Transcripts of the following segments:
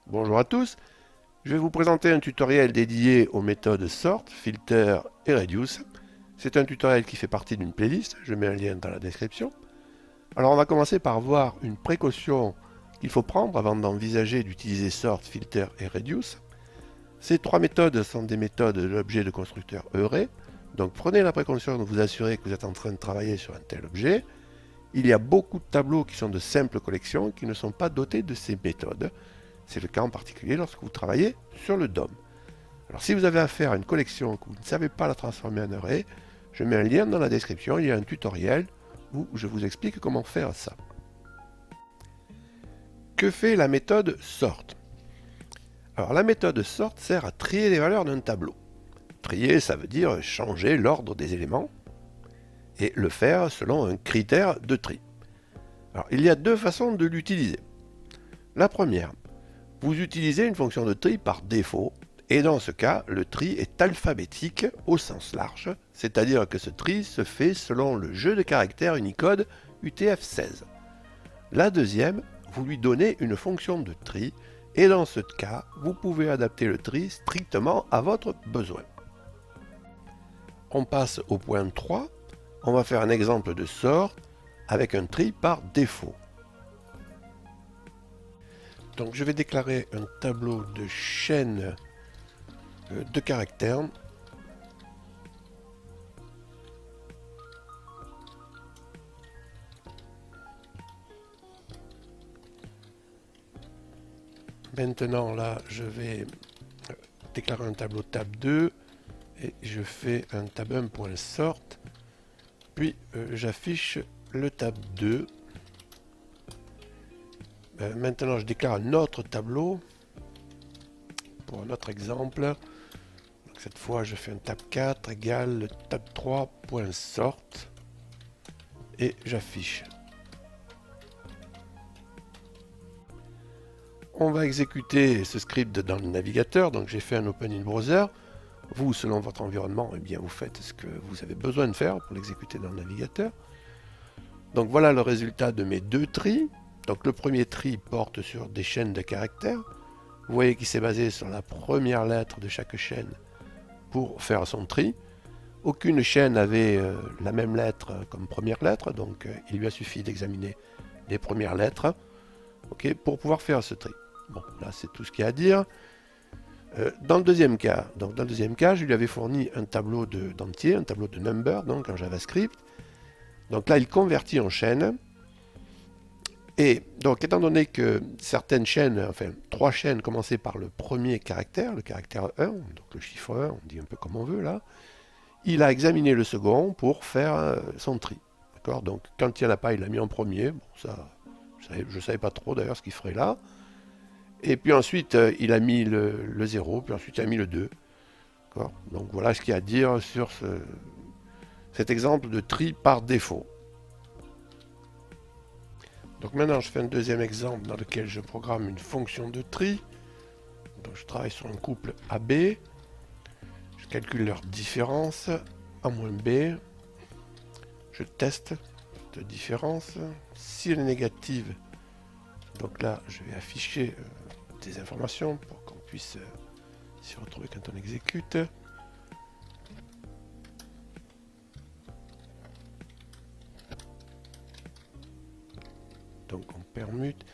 Bonjour à tous, je vais vous présenter un tutoriel dédié aux méthodes sort, filter et reduce. C'est un tutoriel qui fait partie d'une playlist, je mets un lien dans la description. Alors on va commencer par voir une précaution qu'il faut prendre avant d'envisager d'utiliser sort, filter et reduce. Ces trois méthodes sont des méthodes de l'objet de constructeur Array. Donc prenez la précaution de vous assurer que vous êtes en train de travailler sur un tel objet. Il y a beaucoup de tableaux qui sont de simples collections qui ne sont pas dotés de ces méthodes. C'est le cas en particulier lorsque vous travaillez sur le DOM. Alors si vous avez affaire à une collection que vous ne savez pas la transformer en array, je mets un lien dans la description, il y a un tutoriel où je vous explique comment faire ça. Que fait la méthode sort? Alors la méthode sort sert à trier les valeurs d'un tableau. Trier, ça veut dire changer l'ordre des éléments et le faire selon un critère de tri. Alors il y a deux façons de l'utiliser. La première, vous utilisez une fonction de tri par défaut, et dans ce cas, le tri est alphabétique au sens large, c'est-à-dire que ce tri se fait selon le jeu de caractères Unicode UTF-16. La deuxième, vous lui donnez une fonction de tri, et dans ce cas, vous pouvez adapter le tri strictement à votre besoin. On passe au point 3, on va faire un exemple de sort avec un tri par défaut. Donc je vais déclarer un tableau de chaîne de caractères. Maintenant là je vais déclarer un tableau tab2 et je fais un tab1.sort, puis j'affiche le tab2. Maintenant je déclare un autre tableau pour un autre exemple. Donc, cette fois je fais un tab4 égale le tab3.sort et j'affiche. On va exécuter ce script dans le navigateur, donc j'ai fait un open in browser. Vous, selon votre environnement, eh bien, vous faites ce que vous avez besoin de faire pour l'exécuter dans le navigateur. Donc voilà le résultat de mes deux tris. Donc le premier tri porte sur des chaînes de caractères. Vous voyez qu'il s'est basé sur la première lettre de chaque chaîne pour faire son tri. Aucune chaîne avait la même lettre comme première lettre, donc il lui a suffi d'examiner les premières lettres pour pouvoir faire ce tri. Bon, là c'est tout ce qu'il y a à dire. Dans le deuxième cas, je lui avais fourni un tableau d'entier, un tableau de number, donc en JavaScript. Donc là, il convertit en chaîne. Et donc, étant donné que certaines chaînes, enfin 3 chaînes commençaient par le premier caractère, le caractère 1, donc le chiffre 1, on dit un peu comme on veut là, il a examiné le second pour faire son tri. D'accord? Donc quand il n'y en a pas, il l'a mis en premier. Bon, ça, je ne savais pas trop d'ailleurs ce qu'il ferait là. Et puis ensuite, il a mis le 0, puis ensuite il a mis le 2. Donc voilà ce qu'il y a à dire sur cet exemple de tri par défaut. Donc maintenant, je fais un deuxième exemple dans lequel je programme une fonction de tri. Donc je travaille sur un couple AB. Je calcule leur différence, A-B. Je teste cette différence. Si elle est négative, donc là, je vais afficher des informations pour qu'on puisse s'y retrouver quand on exécute. Donc on permute.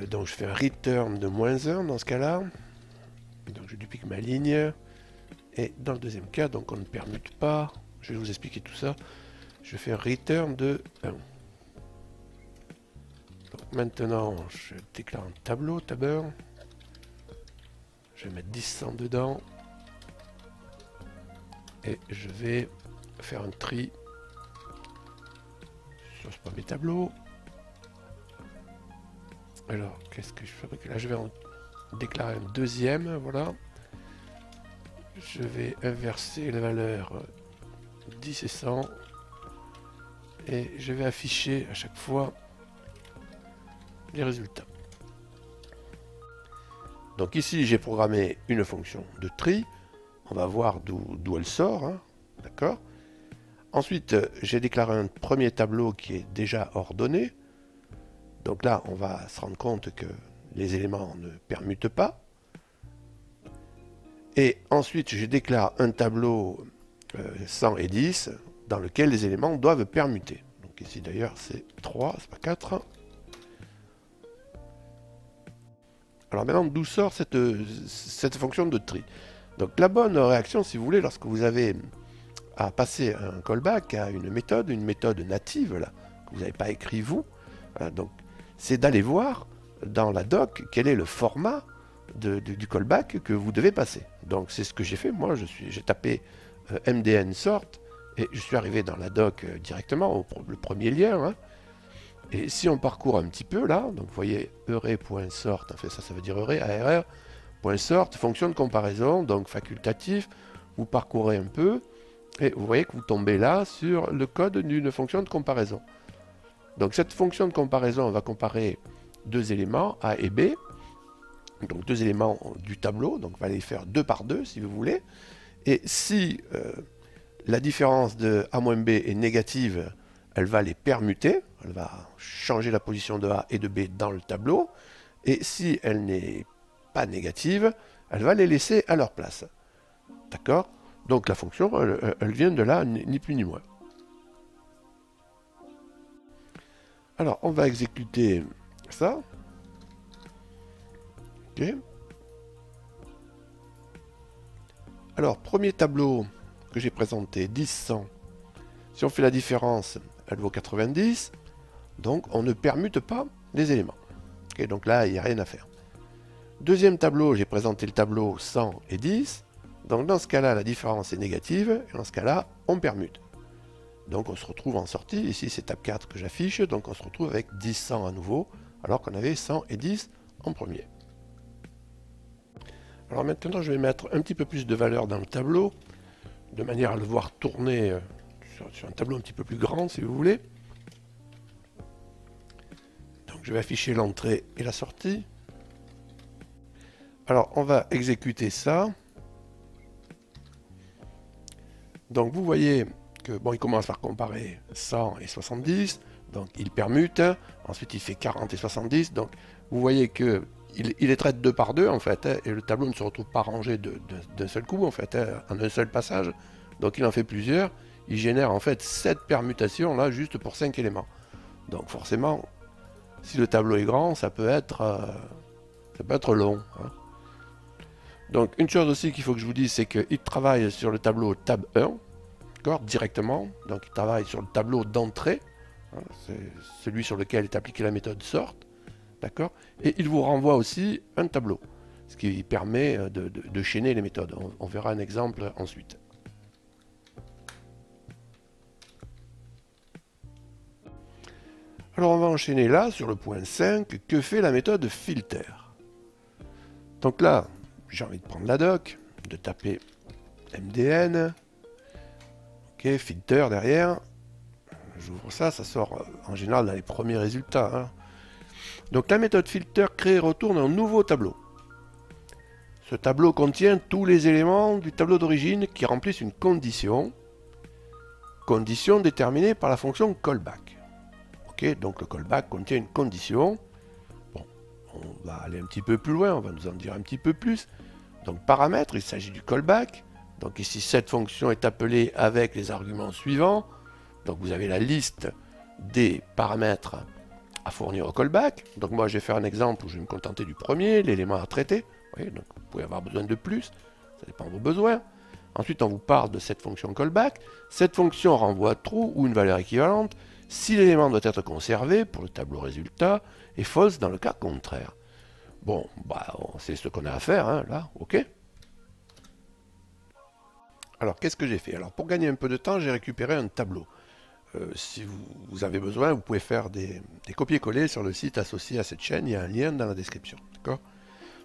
Donc je fais un return de -1 dans ce cas-là. Donc je duplique ma ligne. Et dans le deuxième cas, donc on ne permute pas. Je vais vous expliquer tout ça. Je fais un return de 1. Donc maintenant, je déclare un tableau, tab1. Je vais mettre 10 dedans. Et je vais faire un tri sur ce premier tableau. Alors, qu'est-ce que je fabrique là? Je vais en déclarer un deuxième, voilà. Je vais inverser les valeurs 10 et 100. Et je vais afficher à chaque fois les résultats. Donc ici, j'ai programmé une fonction de tri. On va voir d'où elle sort, hein, d'accord? Ensuite, j'ai déclaré un premier tableau qui est déjà ordonné. Donc là, on va se rendre compte que les éléments ne permutent pas. Et ensuite, je déclare un tableau 100 et 10 dans lequel les éléments doivent permuter. Donc ici d'ailleurs c'est 3, c'est pas 4. Alors maintenant, d'où sort cette fonction de tri? Donc la bonne réaction, si vous voulez, lorsque vous avez à passer un callback à une méthode native, là, que vous n'avez pas écrit vous, donc c'est d'aller voir dans la doc quel est le format du callback que vous devez passer. Donc c'est ce que j'ai fait, moi j'ai tapé mdn sort et je suis arrivé dans la doc directement, le premier lien, hein. Et si on parcourt un petit peu là, donc vous voyez array.sort, en fait ça veut dire array, arr.sort, fonction de comparaison, donc facultatif, vous parcourez un peu, et vous voyez que vous tombez là sur le code d'une fonction de comparaison. Donc cette fonction de comparaison va comparer deux éléments, A et B, donc deux éléments du tableau, donc on va les faire 2 par 2 si vous voulez, et si la différence de A-B est négative, elle va les permuter, elle va changer la position de A et de B dans le tableau, et si elle n'est pas négative, elle va les laisser à leur place. D'accord? Donc la fonction, elle vient de là, ni plus ni moins. Alors, on va exécuter ça. Ok. Alors, premier tableau que j'ai présenté, 10, 100. Si on fait la différence, elle vaut 90. Donc, on ne permute pas les éléments. Okay, donc là, il n'y a rien à faire. Deuxième tableau, j'ai présenté le tableau 100 et 10. Donc, dans ce cas-là, la différence est négative. Et dans ce cas-là, on permute. Donc, on se retrouve en sortie. Ici, c'est tab 4 que j'affiche. Donc, on se retrouve avec 10, 100 à nouveau. Alors qu'on avait 100 et 10 en premier. Alors maintenant, je vais mettre un petit peu plus de valeur dans le tableau, de manière à le voir tourner sur un tableau un petit peu plus grand, si vous voulez. Donc je vais afficher l'entrée et la sortie. Alors, on va exécuter ça. Donc vous voyez que, bon, il commence par comparer 100 et 70, donc il permute, ensuite il fait 40 et 70, donc vous voyez que il les traite 2 par 2 en fait, et le tableau ne se retrouve pas rangé d'un seul coup en fait, en un seul passage, donc il en fait plusieurs, il génère en fait 7 permutations là juste pour 5 éléments. Donc forcément, si le tableau est grand, ça peut être long, hein. Donc une chose aussi qu'il faut que je vous dise, c'est qu'il travaille sur le tableau tab 1, directement, donc il travaille sur le tableau d'entrée, hein, c'est celui sur lequel est appliquée la méthode sort, d'accord, et il vous renvoie aussi un tableau, ce qui permet de chaîner les méthodes. On verra un exemple ensuite. Alors on va enchaîner là, sur le point 5, que fait la méthode filter. Donc là, j'ai envie de prendre la doc, de taper mdn, ok, filter derrière, j'ouvre ça, ça sort en général dans les premiers résultats, hein. Donc la méthode filter crée et retourne un nouveau tableau. Ce tableau contient tous les éléments du tableau d'origine qui remplissent une condition déterminée par la fonction callback. Ok, donc le callback contient une condition. Bon, on va aller un petit peu plus loin, on va nous en dire un petit peu plus. Donc paramètres, il s'agit du callback. Donc ici, cette fonction est appelée avec les arguments suivants. Donc vous avez la liste des paramètres à fournir au callback. Donc moi, je vais faire un exemple où je vais me contenter du premier, l'élément à traiter. Vous voyez, donc vous pouvez avoir besoin de plus, ça dépend de vos besoins. Ensuite, on vous parle de cette fonction callback. Cette fonction renvoie true ou une valeur équivalente si l'élément doit être conservé pour le tableau résultat et false dans le cas contraire. Bon, bah, c'est ce qu'on a à faire, hein, là, ok. Alors, qu'est-ce que j'ai fait? Alors, pour gagner un peu de temps, j'ai récupéré un tableau. Si vous avez besoin, vous pouvez faire des copier-coller sur le site associé à cette chaîne. Il y a un lien dans la description. D'accord?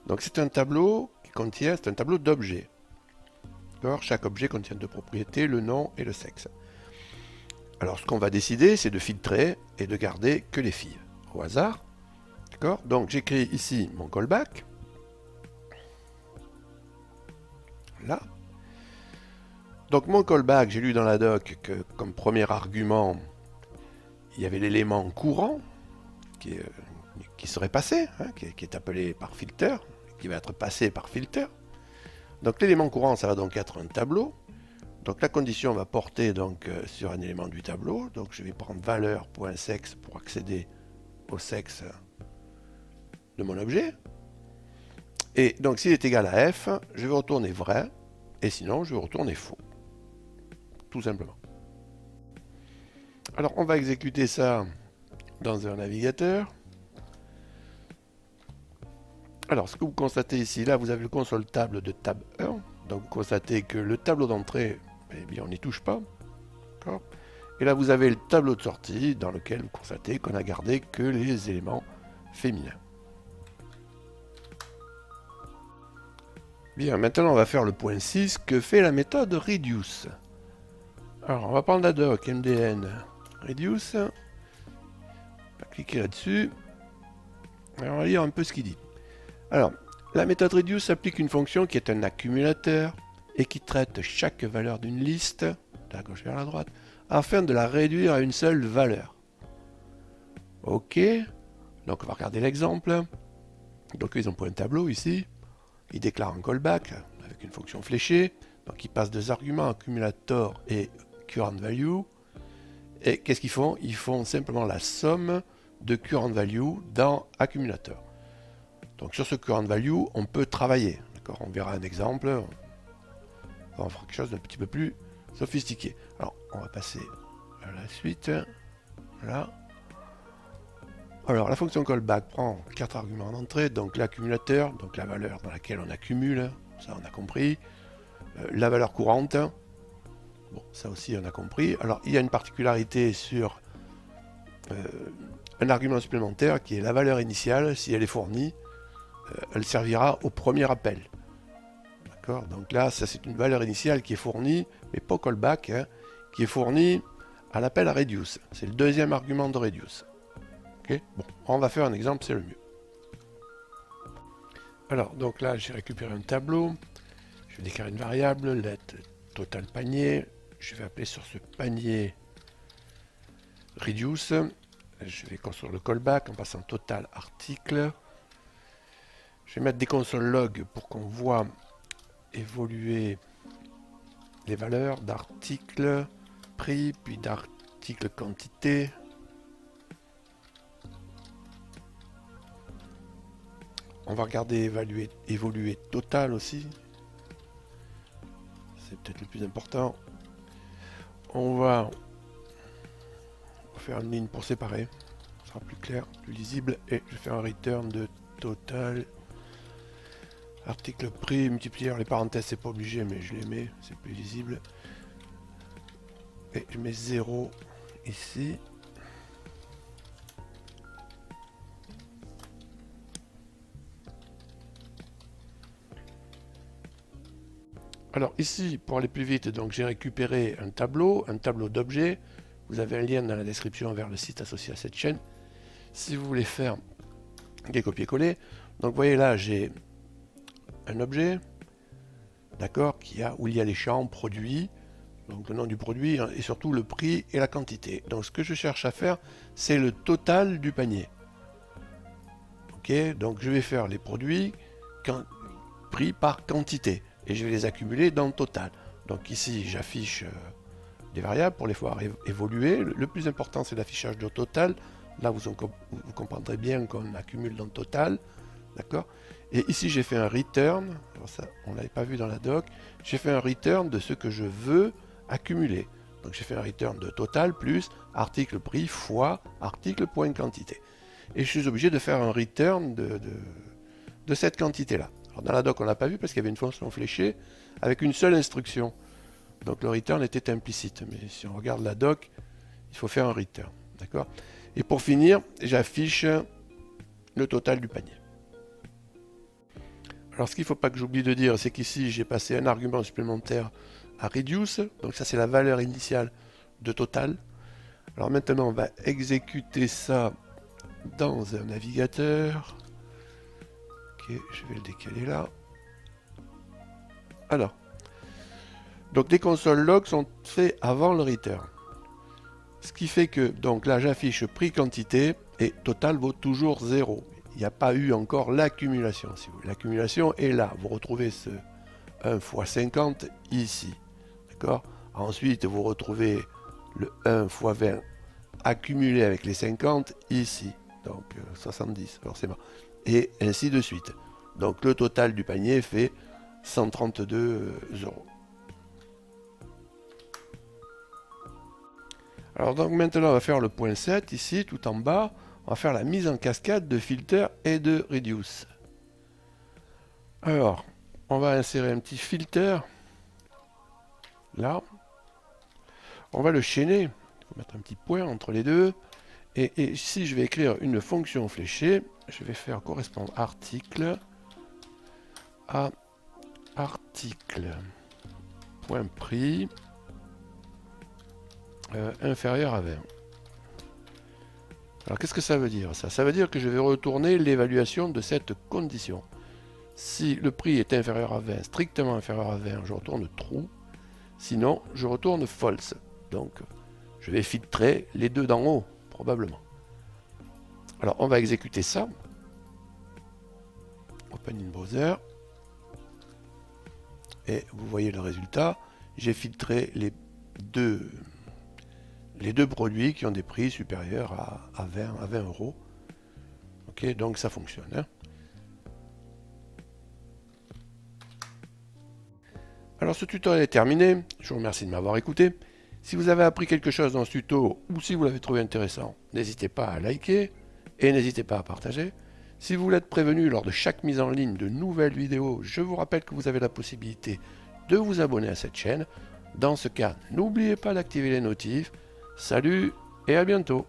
Donc, c'est un tableau qui contient, c'est un tableau d'objets. Chaque objet contient deux propriétés, le nom et le sexe. Alors, ce qu'on va décider, c'est de filtrer et de garder que les filles, au hasard. D'accord? Donc, j'écris ici mon callback. Là. Donc mon callback, j'ai lu dans la doc que comme premier argument, il y avait l'élément courant, qui est qui serait passé, hein, qui est appelé par filter, qui va être passé par filter. Donc l'élément courant, ça va donc être un tableau. Donc la condition va porter donc sur un élément du tableau. Donc je vais prendre valeur.sexe pour accéder au sexe de mon objet. Et donc s'il est égal à f, je vais retourner vrai, et sinon je vais retourner faux. Tout simplement. Alors on va exécuter ça dans un navigateur. Alors ce que vous constatez ici, là vous avez le console table de tab 1. Donc vous constatez que le tableau d'entrée, eh bien on n'y touche pas. Et là vous avez le tableau de sortie dans lequel vous constatez qu'on a gardé que les éléments féminins. Bien, maintenant on va faire le point 6 que fait la méthode reduce. Alors on va prendre la doc mdn reduce. On va cliquer là-dessus. Et on va lire un peu ce qu'il dit. Alors, la méthode reduce applique une fonction qui est un accumulateur et qui traite chaque valeur d'une liste, de la gauche vers la droite, afin de la réduire à une seule valeur. Ok, donc on va regarder l'exemple. Donc ils ont pris un tableau ici. Ils déclarent un callback avec une fonction fléchée. Donc ils passent deux arguments, accumulator et current value. Et qu'est-ce qu'ils font? Ils font simplement la somme de current value dans accumulator. Donc sur ce current value, on peut travailler. On verra un exemple. On fera quelque chose d'un petit peu plus sophistiqué. Alors, on va passer à la suite. Voilà. Alors, la fonction callback prend 4 arguments d'entrée. Donc l'accumulateur, donc la valeur dans laquelle on accumule. Ça, on a compris. La valeur courante. Bon, ça aussi, on a compris. Alors, il y a une particularité sur un argument supplémentaire qui est la valeur initiale. Si elle est fournie, elle servira au premier appel. D'accord? Donc là, ça c'est une valeur initiale qui est fournie, mais pas callback, hein, qui est fournie à l'appel à reduce. C'est le deuxième argument de reduce. Okay? Bon, on va faire un exemple, c'est le mieux. Alors, donc là, j'ai récupéré un tableau. Je vais déclarer une variable, let total panier. Je vais appeler sur ce panier reduce. Je vais construire le callback en passant total article. Je vais mettre des consoles log pour qu'on voit évoluer les valeurs d'article prix, puis d'article quantité. On va regarder évoluer total aussi. C'est peut-être le plus important. On va faire une ligne pour séparer. Ce sera plus clair, plus lisible. Et je vais faire un return de total. Article prix, multiplier les parenthèses, c'est pas obligé, mais je les mets, c'est plus lisible. Et je mets 0 ici. Alors ici, pour aller plus vite, donc j'ai récupéré un tableau d'objets. Vous avez un lien dans la description vers le site associé à cette chaîne. Si vous voulez faire des copier-coller, donc vous voyez là, j'ai un objet, d'accord, où il y a les champs produits, donc le nom du produit et surtout le prix et la quantité. Donc ce que je cherche à faire, c'est le total du panier. Ok, donc je vais faire les produits pris par quantité et je vais les accumuler dans le total. Donc ici j'affiche des variables pour les voir évoluer. Le plus important c'est l'affichage de total. Là vous comprendrez bien qu'on accumule dans le total. D'accord. Et ici j'ai fait un return, alors ça on ne l'avait pas vu dans la doc, j'ai fait un return de ce que je veux accumuler. Donc j'ai fait un return de total plus article prix fois article point quantité. Et je suis obligé de faire un return de cette quantité là. Alors dans la doc on l'a pas vu parce qu'il y avait une fonction fléchée avec une seule instruction. Donc le return était implicite, mais si on regarde la doc, il faut faire un return. D'accord. Et pour finir, j'affiche le total du panier. Alors ce qu'il ne faut pas que j'oublie de dire, c'est qu'ici j'ai passé un argument supplémentaire à reduce, donc ça c'est la valeur initiale de total. Alors maintenant on va exécuter ça dans un navigateur. Ok, je vais le décaler là. Alors, donc les consoles log sont faits avant le return. Ce qui fait que, donc là j'affiche prix quantité et total vaut toujours 0. Il n'y a pas eu encore l'accumulation. Si l'accumulation est là, vous retrouvez ce 1 fois 50 ici. D'accord? Ensuite, vous retrouvez le 1 fois 20 accumulé avec les 50 ici. Donc 70 forcément. Et ainsi de suite. Donc le total du panier fait 132 euros. Alors donc maintenant on va faire le point 7 ici tout en bas. On va faire la mise en cascade de filter et de reduce. Alors on va insérer un petit filter là. On va le chaîner. Il faut mettre un petit point entre les deux. Et ici je vais écrire une fonction fléchée. Je vais faire correspondre article à article point prix inférieur à 20. Alors qu'est-ce que ça veut dire ça? Ça veut dire que je vais retourner l'évaluation de cette condition. Si le prix est inférieur à 20, strictement inférieur à 20, je retourne true. Sinon, je retourne false. Donc, je vais filtrer les deux d'en haut, probablement. Alors, on va exécuter ça. Open in browser. Et vous voyez le résultat. J'ai filtré les deux produits qui ont des prix supérieurs à 20 euros. Ok, donc ça fonctionne. Hein. Alors ce tutoriel est terminé. Je vous remercie de m'avoir écouté. Si vous avez appris quelque chose dans ce tuto ou si vous l'avez trouvé intéressant, n'hésitez pas à liker et n'hésitez pas à partager. Si vous voulez être prévenu lors de chaque mise en ligne de nouvelles vidéos, je vous rappelle que vous avez la possibilité de vous abonner à cette chaîne. Dans ce cas, n'oubliez pas d'activer les notifs. Salut et à bientôt.